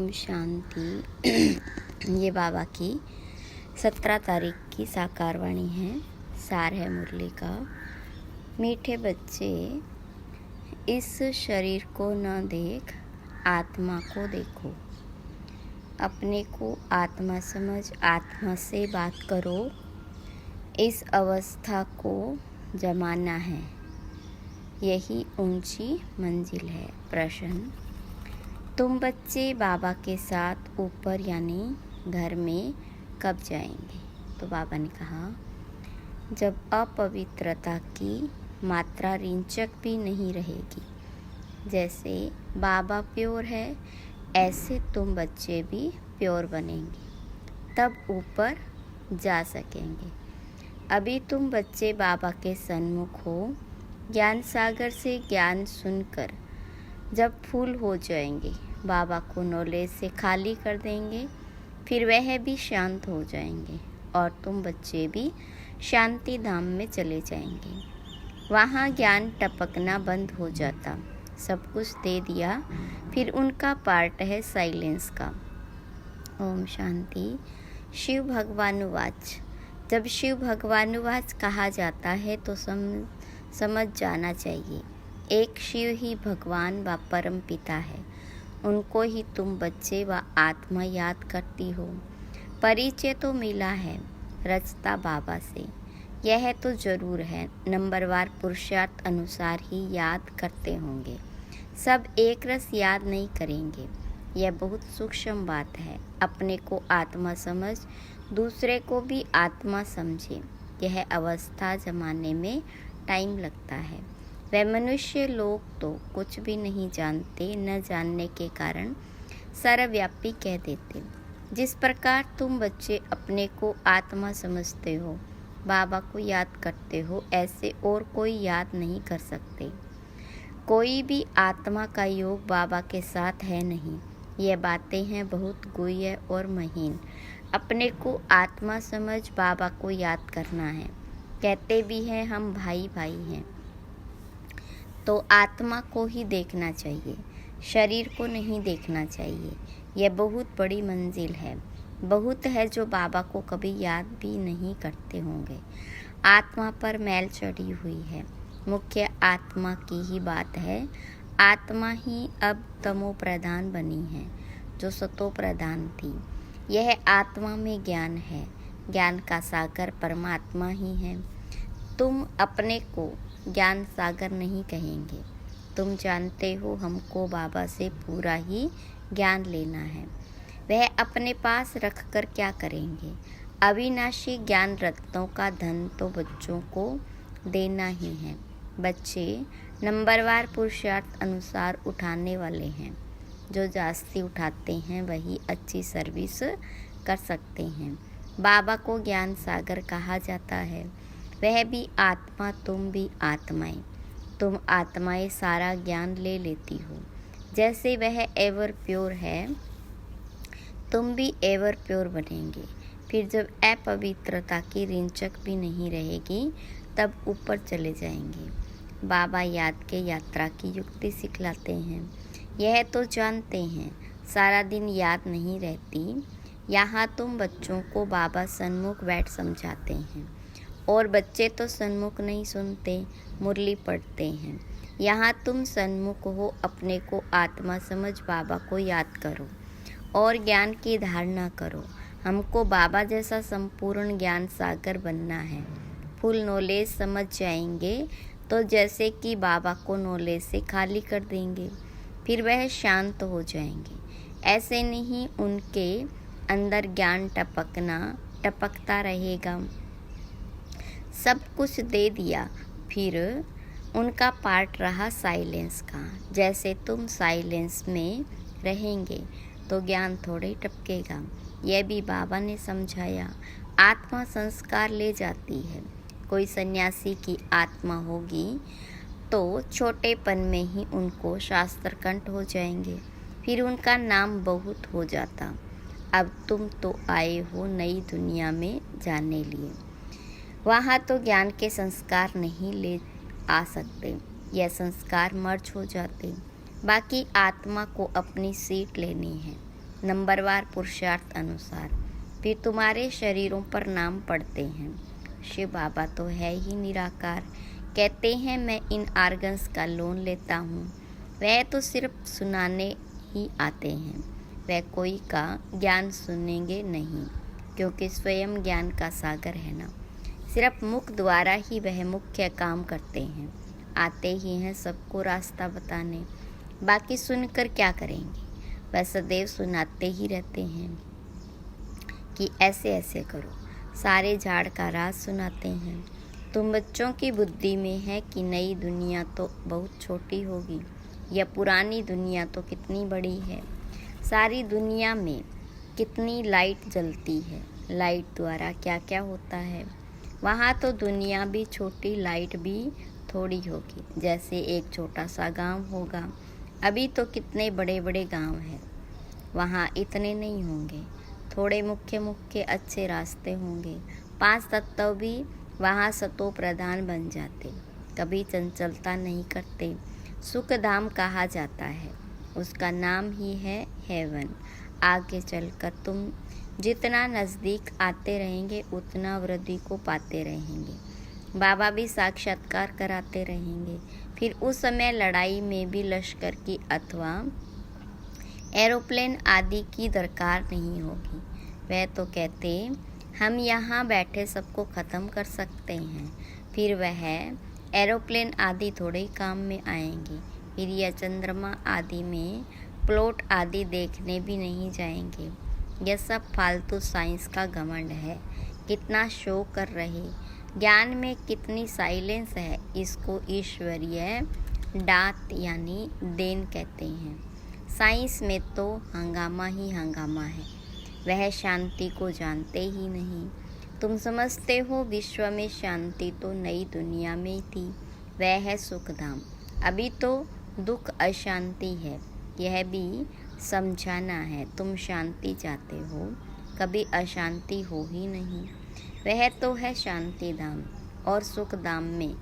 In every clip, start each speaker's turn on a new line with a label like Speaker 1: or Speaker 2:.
Speaker 1: ओम शांति। ये बाबा की 17 तारीख की साकार वाणी है। सार है मुरली का। मीठे बच्चे, इस शरीर को न देख, आत्मा को देखो। अपने को आत्मा समझ, आत्मा से बात करो। इस अवस्था को जमाना है, यही ऊंची मंजिल है। प्रश्न: तुम बच्चे बाबा के साथ ऊपर यानी घर में कब जाएंगे? तो बाबा ने कहा, जब अपवित्रता की मात्रा रिंचक भी नहीं रहेगी। जैसे बाबा प्योर है, ऐसे तुम बच्चे भी प्योर बनेंगे, तब ऊपर जा सकेंगे। अभी तुम बच्चे बाबा के सन्मुख हो। ज्ञान सागर से ज्ञान सुनकर जब फूल हो जाएंगे, बाबा को नॉलेज से खाली कर देंगे, फिर वह भी शांत हो जाएंगे और तुम बच्चे भी शांति धाम में चले जाएंगे। वहाँ ज्ञान टपकना बंद हो जाता। सब कुछ दे दिया, फिर उनका पार्ट है साइलेंस का। ओम शांति। शिव भगवानुवाच। जब शिव भगवानुवाच कहा जाता है तो समझ जाना चाहिए, एक शिव ही भगवान व परम पिता है। उनको ही तुम बच्चे व आत्मा याद करती हो। परिचय तो मिला है रचता बाबा से, यह तो जरूर है। नंबरवार पुरुषार्थ अनुसार ही याद करते होंगे। सब एक रस याद नहीं करेंगे। यह बहुत सूक्ष्म बात है। अपने को आत्मा समझ, दूसरे को भी आत्मा समझे। यह अवस्था जमाने में टाइम लगता है। वे मनुष्य लोग तो कुछ भी नहीं जानते, न जानने के कारण सर्वव्यापी कह देते। जिस प्रकार तुम बच्चे अपने को आत्मा समझते हो, बाबा को याद करते हो, ऐसे और कोई याद नहीं कर सकते। कोई भी आत्मा का योग बाबा के साथ है नहीं। ये बातें हैं बहुत गुह्य और महीन। अपने को आत्मा समझ बाबा को याद करना है। कहते भी हैं हम भाई भाई हैं, तो आत्मा को ही देखना चाहिए, शरीर को नहीं देखना चाहिए। यह बहुत बड़ी मंजिल है। बहुत है जो बाबा को कभी याद भी नहीं करते होंगे। आत्मा पर मैल चढ़ी हुई है। मुख्य आत्मा की ही बात है। आत्मा ही अब तमो प्रधान बनी है, जो सतो प्रधान थी। यह आत्मा में ज्ञान है। ज्ञान का सागर परमात्मा ही है। तुम अपने को ज्ञान सागर नहीं कहेंगे। तुम जानते हो हमको बाबा से पूरा ही ज्ञान लेना है। वह अपने पास रख कर क्या करेंगे? अविनाशी ज्ञान रत्नों का धन तो बच्चों को देना ही है। बच्चे नंबरवार पुरुषार्थ अनुसार उठाने वाले हैं। जो जास्ती उठाते हैं वही अच्छी सर्विस कर सकते हैं। बाबा को ज्ञान सागर कहा जाता है। वह भी आत्मा, तुम भी आत्माएं। तुम आत्माएं सारा ज्ञान ले लेती हो। जैसे वह एवर प्योर है, तुम भी एवर प्योर बनेंगे। फिर जब अपवित्रता की रिंचक भी नहीं रहेगी, तब ऊपर चले जाएंगे। बाबा याद के यात्रा की युक्ति सिखलाते हैं। यह तो जानते हैं, सारा दिन याद नहीं रहती। यहाँ तुम बच्चों को बाबा सन्मुख बैठ समझाते हैं, और बच्चे तो सन्मुख नहीं सुनते, मुरली पढ़ते हैं। यहाँ तुम सन्मुख हो। अपने को आत्मा समझ बाबा को याद करो और ज्ञान की धारणा करो। हमको बाबा जैसा संपूर्ण ज्ञान सागर बनना है। फुल नॉलेज समझ जाएंगे तो जैसे कि बाबा को नॉलेज से खाली कर देंगे, फिर वह शांत हो जाएंगे। ऐसे नहीं, उनके अंदर ज्ञान टपकता रहेगा। सब कुछ दे दिया, फिर उनका पार्ट रहा साइलेंस का। जैसे तुम साइलेंस में रहेंगे तो ज्ञान थोड़े टपकेगा। यह भी बाबा ने समझाया। आत्मा संस्कार ले जाती है। कोई सन्यासी की आत्मा होगी तो छोटेपन में ही उनको शास्त्र कंठ हो जाएंगे, फिर उनका नाम बहुत हो जाता। अब तुम तो आए हो नई दुनिया में जाने लिए। वहाँ तो ज्ञान के संस्कार नहीं ले आ सकते। यह संस्कार मर्ज हो जाते। बाकी आत्मा को अपनी सीट लेनी है। नंबरवार पुरुषार्थ अनुसार, फिर तुम्हारे शरीरों पर नाम पड़ते हैं। शिव बाबा तो है ही निराकार। कहते हैं मैं इन आर्गन्स का लोन लेता हूँ। वह तो सिर्फ सुनाने ही आते हैं। वह कोई का ज्ञान सुनेंगे नहीं, क्योंकि स्वयं ज्ञान का सागर है ना। सिर्फ मुख द्वारा ही वह मुख्य काम करते हैं। आते ही हैं सबको रास्ता बताने, बाकी सुनकर क्या करेंगे। वह सदैव सुनाते ही रहते हैं कि ऐसे ऐसे करो। सारे झाड़ का राज सुनाते हैं। तुम बच्चों की बुद्धि में है कि नई दुनिया तो बहुत छोटी होगी, यह पुरानी दुनिया तो कितनी बड़ी है। सारी दुनिया में कितनी लाइट जलती है, लाइट द्वारा क्या क्या होता है। वहाँ तो दुनिया भी छोटी, लाइट भी थोड़ी होगी, जैसे एक छोटा सा गांव होगा। अभी तो कितने बड़े बड़े गांव हैं, वहाँ इतने नहीं होंगे। थोड़े मुख्य मुख्य अच्छे रास्ते होंगे। 5 तत्व भी वहाँ सतो प्रधान बन जाते, कभी चंचलता नहीं करते। सुख धाम कहा जाता है, उसका नाम ही है हेवन। आगे चलकर तुम जितना नज़दीक आते रहेंगे उतना वृद्धि को पाते रहेंगे। बाबा भी साक्षात्कार कराते रहेंगे। फिर उस समय लड़ाई में भी लश्कर की अथवा एरोप्लेन आदि की दरकार नहीं होगी। वह तो कहते हम यहाँ बैठे सबको ख़त्म कर सकते हैं, फिर वह एरोप्लेन आदि थोड़े ही काम में आएंगे। फिर यह चंद्रमा आदि में प्लॉट आदि देखने भी नहीं जाएंगे। यह सब फालतू साइंस का घमंड है। कितना शो कर रहे, ज्ञान में कितनी साइलेंस है। इसको ईश्वरीय दात यानी देन कहते हैं। साइंस में तो हंगामा ही हंगामा है। वह शांति को जानते ही नहीं। तुम समझते हो विश्व में शांति तो नई दुनिया में थी, वह है सुखधाम। अभी तो दुख अशांति है, यह भी समझाना है। तुम शांति चाहते हो, कभी अशांति हो ही नहीं। वह तो है शांति धाम। और सुख धाम में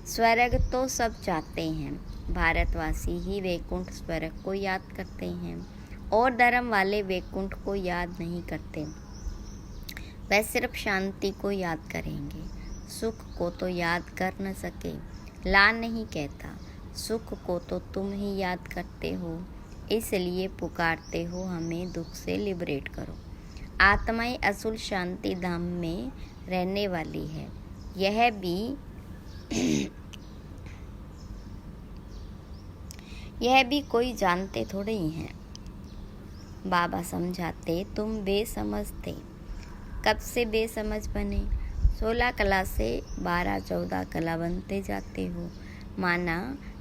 Speaker 1: स्वर्ग तो सब चाहते हैं। भारतवासी ही वैकुंठ स्वर्ग को याद करते हैं, और धर्म वाले वैकुंठ को याद नहीं करते। वह सिर्फ शांति को याद करेंगे, सुख को तो याद कर न सके। ला नहीं कहता, सुख को तो तुम ही याद करते हो, इसलिए पुकारते हो हमें दुख से लिबरेट करो। आत्माएं असूल शांति धाम में रहने वाली है। यह भी कोई जानते थोड़े ही हैं। बाबा समझाते तुम बेसमझ थे। कब से बेसमझ बने? 16 कला से 12-14 कला बनते जाते हो, माना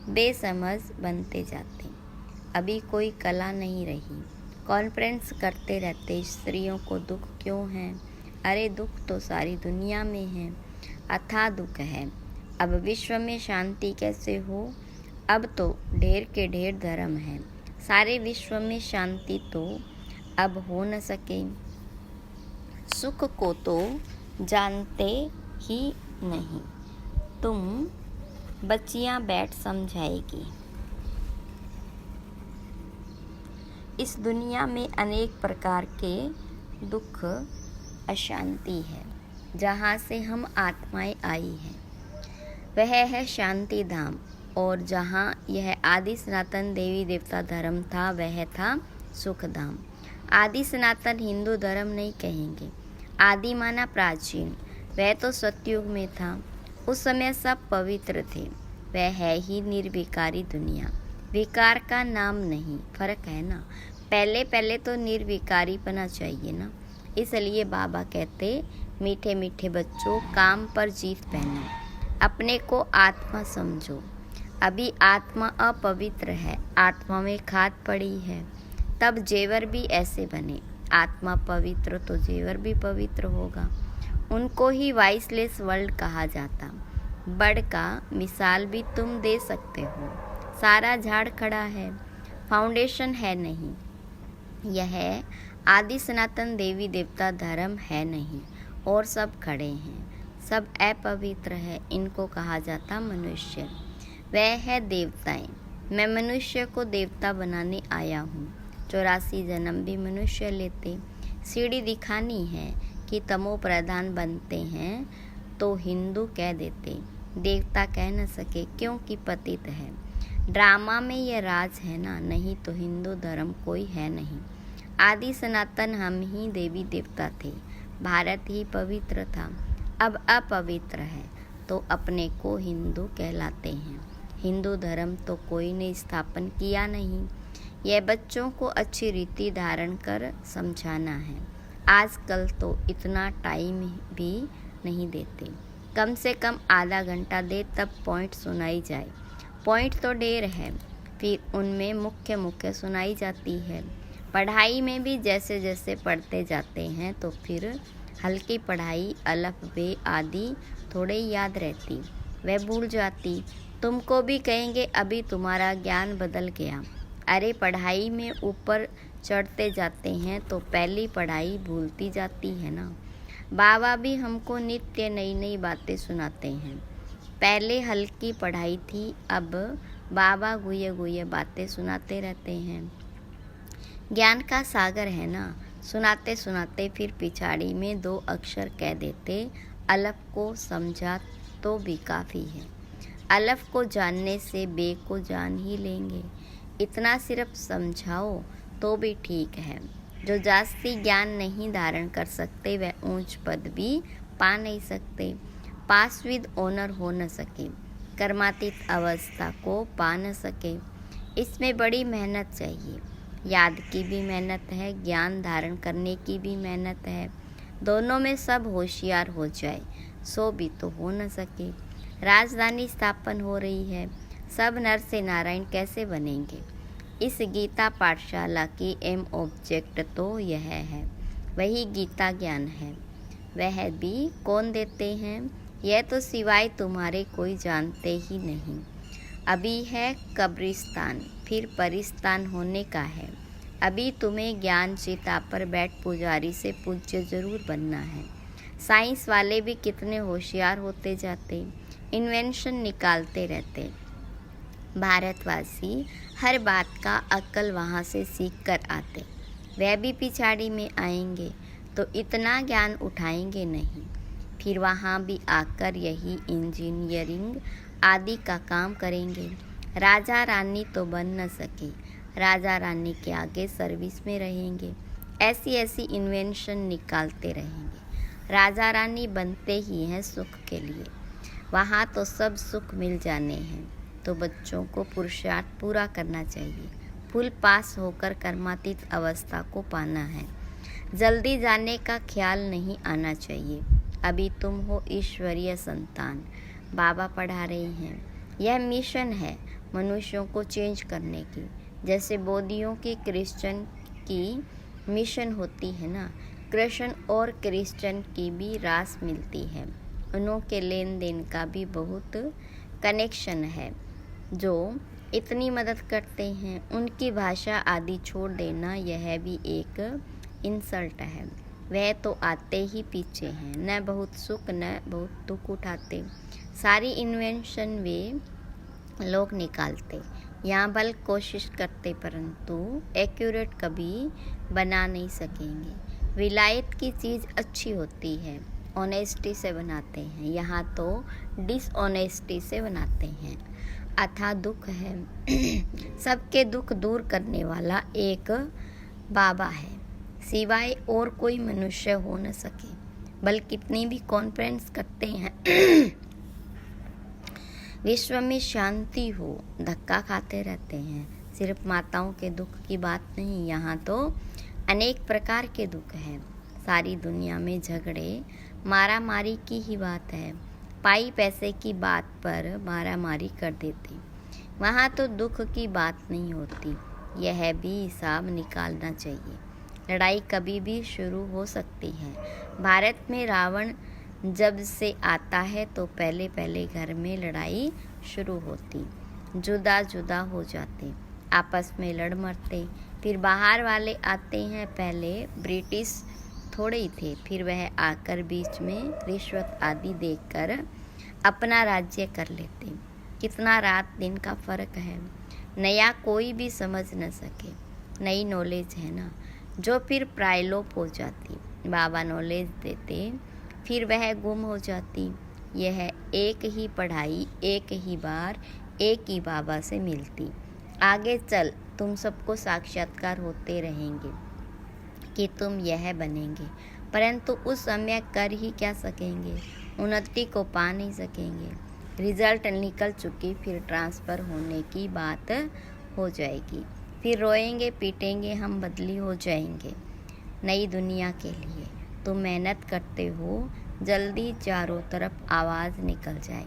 Speaker 1: बेसमझ बनते जाते। अभी कोई कला नहीं रही। कॉन्फ्रेंस करते रहते स्त्रियों को दुख क्यों है? अरे दुख तो सारी दुनिया में है, अथाह दुख है। अब विश्व में शांति कैसे हो? अब तो ढेर के ढेर धर्म है, सारे विश्व में शांति तो अब हो न सके। सुख को तो जानते ही नहीं। तुम बच्चियां बैठ समझाएगी। इस दुनिया में अनेक प्रकार के दुख अशांति है, जहाँ से हम आत्माएं आई हैं वह है शांति धाम। और जहाँ यह आदि सनातन देवी देवता धर्म था वह था सुख धाम। आदि सनातन हिंदू धर्म नहीं कहेंगे। आदि माना प्राचीन, वह तो सतयुग में था। उस समय सब पवित्र थे। वह है ही निर्विकारी दुनिया। विकार का नाम नहीं, फर्क है ना। पहले पहले तो निर्विकारी बना चाहिए ना। इसलिए बाबा कहते मीठे मीठे बच्चों, काम पर जीत पहनो, अपने को आत्मा समझो। अभी आत्मा अपवित्र है, आत्मा में खाद पड़ी है, तब जेवर भी ऐसे बने। आत्मा पवित्र तो जेवर भी पवित्र होगा। उनको ही वाइसलेस वर्ल्ड कहा जाता। बड़ का मिसाल भी तुम दे सकते हो। सारा झाड़ खड़ा है, फाउंडेशन है नहीं। यह आदि सनातन देवी देवता धर्म है नहीं, और सब खड़े हैं, सब अपवित्र है। इनको कहा जाता मनुष्य। वह है देवताएं। मैं मनुष्य को देवता बनाने आया हूँ। 84 जन्म भी मनुष्य लेते। सीढ़ी दिखानी है कि तमो प्रधान बनते हैं तो हिंदू कह देते, देवता कह न सके क्योंकि पतित है। ड्रामा में ये राज है ना, नहीं तो हिंदू धर्म कोई है नहीं। आदि सनातन हम ही देवी देवता थे, भारत ही पवित्र था, अब अपवित्र है तो अपने को हिंदू कहलाते हैं। हिंदू धर्म तो कोई ने स्थापन किया नहीं। यह बच्चों को अच्छी रीति धारण कर समझाना है। आजकल तो इतना टाइम भी नहीं देते, कम से कम आधा घंटा दे तब पॉइंट सुनाई जाए। पॉइंट तो ढेर है, फिर उनमें मुख्य मुख्य सुनाई जाती है। पढ़ाई में भी जैसे जैसे पढ़ते जाते हैं तो फिर हल्की पढ़ाई अलफ बे आदि थोड़े याद रहती, वह भूल जाती। तुमको भी कहेंगे अभी तुम्हारा ज्ञान बदल गया। अरे पढ़ाई में ऊपर चढ़ते जाते हैं तो पहली पढ़ाई भूलती जाती है ना। बाबा भी हमको नित्य नई नई बातें सुनाते हैं। पहले हल्की पढ़ाई थी, अब बाबा गुये गुये बातें सुनाते रहते हैं। ज्ञान का सागर है ना, सुनाते सुनाते फिर पिछाड़ी में 2 अक्षर कह देते। अलफ को समझा तो भी काफ़ी है। अलफ को जानने से बे को जान ही लेंगे। इतना सिर्फ समझाओ तो भी ठीक है। जो जास्ती ज्ञान नहीं धारण कर सकते वह ऊंच पद भी पा नहीं सकते। पास विद ऑनर हो न सके, कर्मातीत अवस्था को पा न सके। इसमें बड़ी मेहनत चाहिए। याद की भी मेहनत है, ज्ञान धारण करने की भी मेहनत है। दोनों में सब होशियार हो जाए सो भी तो हो न सके। राजधानी स्थापन हो रही है, सब नर से नारायण कैसे बनेंगे। इस गीता पाठशाला की एम ऑब्जेक्ट तो यह है, वही गीता ज्ञान है। वह भी कौन देते हैं यह तो सिवाय तुम्हारे कोई जानते ही नहीं। अभी है कब्रिस्तान, फिर परिस्तान होने का है। अभी तुम्हें ज्ञान चिता पर बैठ पुजारी से पूज्य जरूर बनना है। साइंस वाले भी कितने होशियार होते जाते, इन्वेंशन निकालते रहते। भारतवासी हर बात का अक्ल वहाँ से सीख कर आते। वह भी पिछाड़ी में आएंगे तो इतना ज्ञान उठाएंगे नहीं। फिर वहाँ भी आकर यही इंजीनियरिंग आदि का काम करेंगे। राजा रानी तो बन न सके, राजा रानी के आगे सर्विस में रहेंगे। ऐसी ऐसी इन्वेंशन निकालते रहेंगे। राजा रानी बनते ही हैं सुख के लिए, वहाँ तो सब सुख मिल जाने हैं। तो बच्चों को पुरुषार्थ पूरा करना चाहिए। फुल पास होकर कर्मातीत अवस्था को पाना है। जल्दी जाने का ख्याल नहीं आना चाहिए। अभी तुम हो ईश्वरीय संतान, बाबा पढ़ा रहे हैं। यह मिशन है मनुष्यों को चेंज करने की। जैसे बौद्धियों की क्रिश्चियन की मिशन होती है ना, कृष्ण और क्रिश्चियन की भी रास मिलती है। उनों के लेन देन का भी बहुत कनेक्शन है। जो इतनी मदद करते हैं उनकी भाषा आदि छोड़ देना यह भी एक इंसल्ट है। वह तो आते ही पीछे हैं, न बहुत सुख न बहुत दुख उठाते। सारी इन्वेंशन वे लोग निकालते, यहाँ बल कोशिश करते परंतु एक्यूरेट कभी बना नहीं सकेंगे। विलायत की चीज़ अच्छी होती है, ऑनेस्टी से बनाते हैं, यहाँ तो डिसऑनेस्टी से बनाते हैं। अथा दुख है सबके दुख दूर करने वाला एक बाबा है, सिवाय और कोई मनुष्य हो न सके। बल कितनी भी कॉन्फ्रेंस करते हैं विश्व में शांति हो, धक्का खाते रहते हैं। सिर्फ माताओं के दुख की बात नहीं, यहाँ तो अनेक प्रकार के दुख हैं। सारी दुनिया में झगड़े मारा मारी की ही बात है। पाई पैसे की बात पर मारा मारी कर देते, वहाँ तो दुख की बात नहीं होती। यह भी हिसाब निकालना चाहिए। लड़ाई कभी भी शुरू हो सकती है। भारत में रावण जब से आता है तो पहले पहले घर में लड़ाई शुरू होती, जुदा जुदा हो जाते, आपस में लड़ मरते। फिर बाहर वाले आते हैं, पहले ब्रिटिश थोड़े ही थे, फिर वह आकर बीच में रिश्वत आदि देकर अपना राज्य कर लेते। कितना रात दिन का फर्क है, नया कोई भी समझ न सके। नई नॉलेज है ना, जो फिर प्रायलोप हो जाती। बाबा नॉलेज देते, फिर वह गुम हो जाती। यह एक ही पढ़ाई एक ही बार एक ही बाबा से मिलती। आगे चल तुम सबको साक्षात्कार होते रहेंगे कि तुम यह बनेंगे, परंतु उस समय कर ही क्या सकेंगे, उन्नति को पा नहीं सकेंगे। रिजल्ट निकल चुकी, फिर ट्रांसफ़र होने की बात हो जाएगी। फिर रोएंगे पीटेंगे, हम बदली हो जाएंगे नई दुनिया के लिए। तुम मेहनत करते हो, जल्दी चारों तरफ आवाज़ निकल जाए,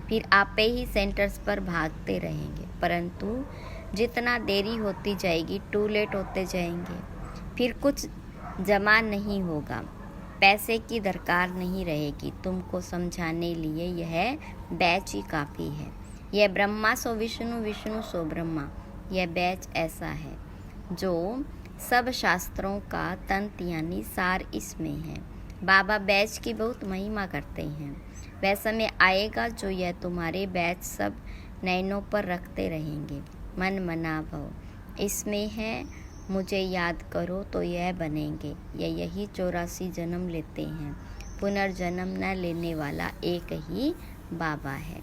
Speaker 1: फिर आपे ही सेंटर्स पर भागते रहेंगे, परंतु जितना देरी होती जाएगी टू लेट होते जाएंगे। फिर कुछ जमा नहीं होगा, पैसे की दरकार नहीं रहेगी। तुमको समझाने लिए यह बैच ही काफ़ी है। यह ब्रह्मा सो विष्णु, विष्णु सो ब्रह्मा, यह बैच ऐसा है जो सब शास्त्रों का तंत्र यानी सार इसमें है। बाबा बैच की बहुत महिमा करते हैं। वह समय आएगा जो यह तुम्हारे बैच सब नैनों पर रखते रहेंगे। मन मना भव इसमें है, मुझे याद करो तो यह बनेंगे। यही 84 जन्म लेते हैं, पुनर्जन्म न लेने वाला एक ही बाबा है।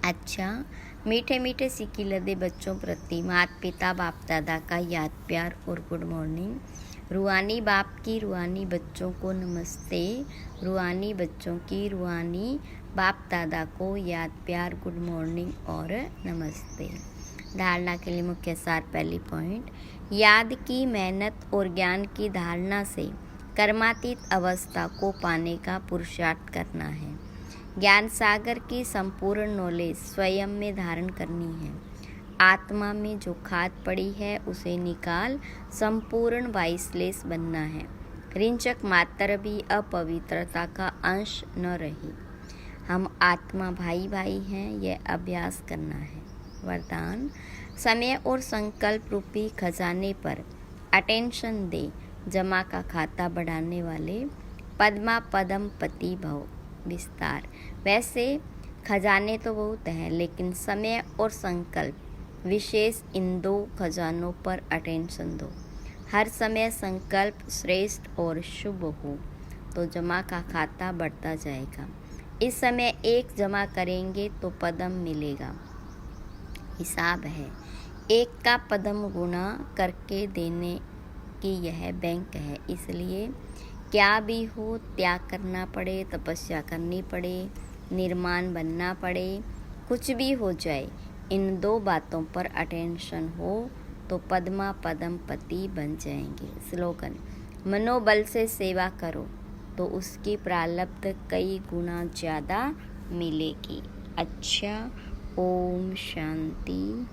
Speaker 1: अच्छा, मीठे मीठे सिक्की लदे बच्चों प्रति माता पिता बाप दादा का याद प्यार और गुड मॉर्निंग। रूहानी बाप की रूहानी बच्चों को नमस्ते। रूहानी बच्चों की रूहानी बाप दादा को याद प्यार गुड मॉर्निंग और नमस्ते। धारणा के लिए मुख्य सार। पहली पॉइंट, याद की मेहनत और ज्ञान की धारणा से कर्मातीत अवस्था को पाने का पुरुषार्थ करना है। ज्ञान सागर की संपूर्ण नॉलेज स्वयं में धारण करनी है। आत्मा में जो खाद पड़ी है उसे निकाल संपूर्ण वाइसलेस बनना है। रिंचक मात्र भी अपवित्रता का अंश न रही। हम आत्मा भाई भाई हैं, यह अभ्यास करना है। वरदान, समय और संकल्प रूपी खजाने पर अटेंशन दे। जमा का खाता बढ़ाने वाले पद्मा पदम पति भव। विस्तार, वैसे खजाने तो बहुत हैं, लेकिन समय और संकल्प विशेष इन दो खजानों पर अटेंशन दो। हर समय संकल्प श्रेष्ठ और शुभ हो तो जमा का खाता बढ़ता जाएगा। इस समय एक जमा करेंगे तो पदम मिलेगा। हिसाब है, एक का पदम गुणा करके देने की यह बैंक है। इसलिए क्या भी हो, त्याग करना पड़े, तपस्या करनी पड़े, निर्माण बनना पड़े, कुछ भी हो जाए, इन दो बातों पर अटेंशन हो तो पद्मा पदम पति बन जाएंगे। स्लोगन, मनोबल से सेवा करो तो उसकी प्रारब्ध कई गुना ज़्यादा मिलेगी। अच्छा, ओम शांति।